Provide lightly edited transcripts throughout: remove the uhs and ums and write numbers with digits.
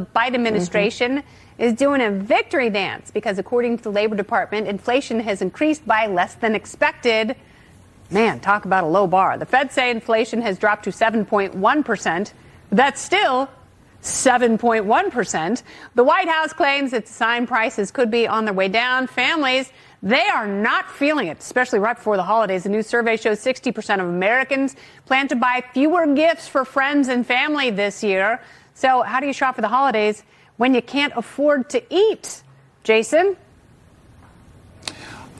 Biden administration is doing a victory dance because, according to the Labor Department, inflation has increased by less than expected. Man, talk about a low bar. The Fed say inflation has dropped to 7.1%. That's still 7.1%. The White House claims its sign prices could be on their way down. Families, they are not feeling it, especially right before the holidays. A new survey shows 60% of Americans plan to buy fewer gifts for friends and family this year. So how do you shop for the holidays when you can't afford to eat? Jason?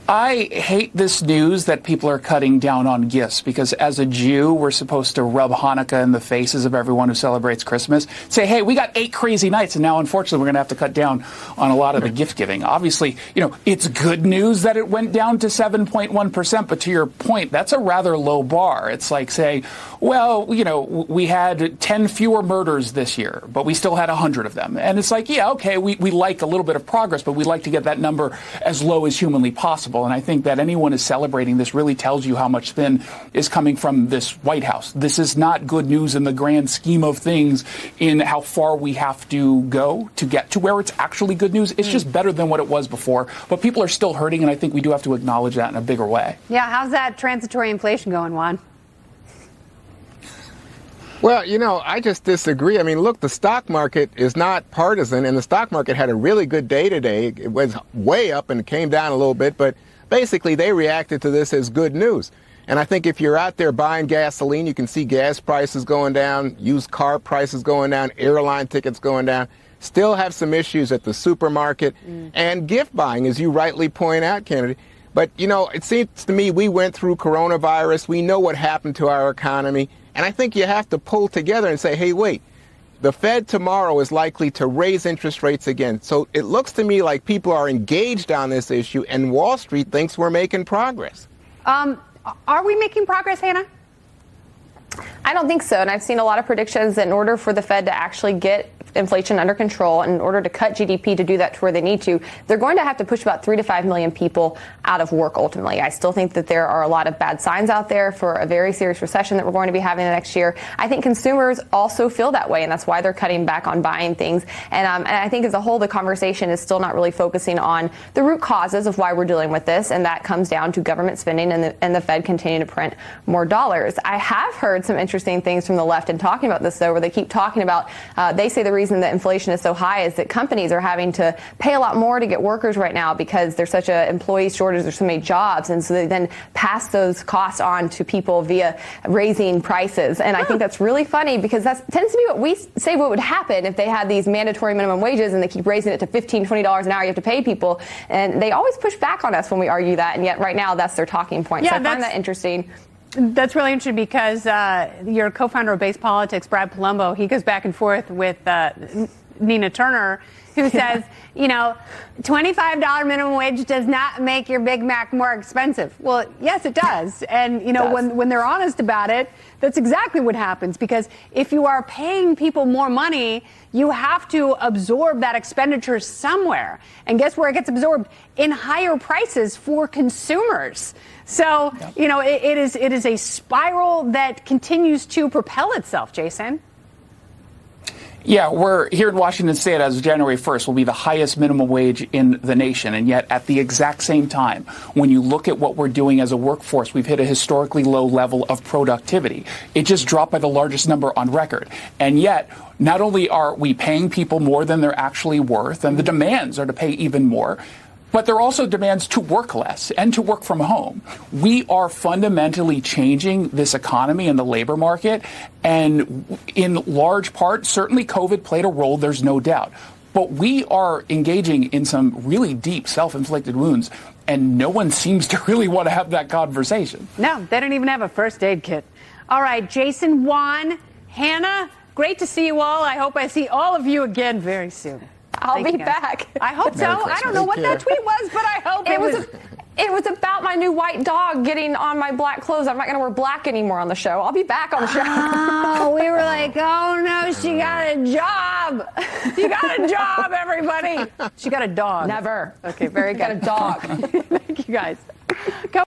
I hate this news that people are cutting down on gifts because as a Jew, we're supposed to rub Hanukkah in the faces of everyone who celebrates Christmas. Say, hey, we got 8 crazy nights, and now, unfortunately, we're going to have to cut down on a lot of the gift giving. Obviously, it's good news that it went down to 7.1%, but to your point, that's a rather low bar. It's like saying, well, we had 10 fewer murders this year, but we still had 100 of them. And it's like, yeah, okay, we like a little bit of progress, but we'd like to get that number as low as humanly possible. And I think that anyone is celebrating this really tells you how much spin is coming from this White House. This is not good news in the grand scheme of things in how far we have to go to get to where it's actually good news. It's just better than what it was before. But people are still hurting, and I think we do have to acknowledge that in a bigger way. Yeah, how's that transitory inflation going, Juan? Well, I just disagree. I mean, look, the stock market is not partisan, and the stock market had a really good day today. It was way up and it came down a little bit, but basically they reacted to this as good news. And I think if you're out there buying gasoline, you can see gas prices going down, used car prices going down, airline tickets going down. Still have some issues at the supermarket and gift buying, as you rightly point out, Kennedy. But, it seems to me we went through coronavirus. We know what happened to our economy. And I think you have to pull together and say, hey, wait, the Fed tomorrow is likely to raise interest rates again. So it looks to me like people are engaged on this issue, and Wall Street thinks we're making progress. Are we making progress, Hannah? I don't think so. And I've seen a lot of predictions that in order for the Fed to actually get inflation under control, and in order to cut GDP to do that to where they need to, they're going to have to push about 3 to 5 million people out of work ultimately. I still think that there are a lot of bad signs out there for a very serious recession that we're going to be having the next year. I think consumers also feel that way, and that's why they're cutting back on buying things. And I think as a whole, the conversation is still not really focusing on the root causes of why we're dealing with this, and that comes down to government spending and the Fed continuing to print more dollars. I have heard some interesting things from the left in talking about this, though, where they keep talking about, they say the reason that inflation is so high is that companies are having to pay a lot more to get workers right now because there's such an employee shortage, there's so many jobs, and so they then pass those costs on to people via raising prices. And I think that's really funny because that tends to be what we say what would happen if they had these mandatory minimum wages and they keep raising it to $15, $20 an hour you have to pay people. And they always push back on us when we argue that, and yet right now that's their talking point. Yeah, so I find that interesting. That's really interesting because your co-founder of Base Politics, Brad Palumbo, he goes back and forth with Nina Turner, who says, $25 minimum wage does not make your Big Mac more expensive. Well, yes, it does. And, when they're honest about it, that's exactly what happens. Because if you are paying people more money, you have to absorb that expenditure somewhere. And guess where it gets absorbed? In higher prices for consumers. So, it is a spiral that continues to propel itself, Jason. Yeah, we're here in Washington State as of January 1st will be the highest minimum wage in the nation. And yet at the exact same time, when you look at what we're doing as a workforce, we've hit a historically low level of productivity. It just dropped by the largest number on record. And yet, not only are we paying people more than they're actually worth, and the demands are to pay even more, but there are also demands to work less and to work from home. We are fundamentally changing this economy and the labor market. And in large part, certainly COVID played a role, there's no doubt. But we are engaging in some really deep self-inflicted wounds. And no one seems to really want to have that conversation. No, they don't even have a first aid kit. All right, Jason, Juan, Hannah, great to see you all. I hope I see all of you again very soon. I'll be back. I hope so. I don't know what that tweet was, but I hope it was. It was about my new white dog getting on my black clothes. I'm not going to wear black anymore on the show. I'll be back on the show. Oh, we were like, oh no, she got a job. She got a job, everybody. She got a dog. Never. Okay, very good. Got a dog. Thank you guys.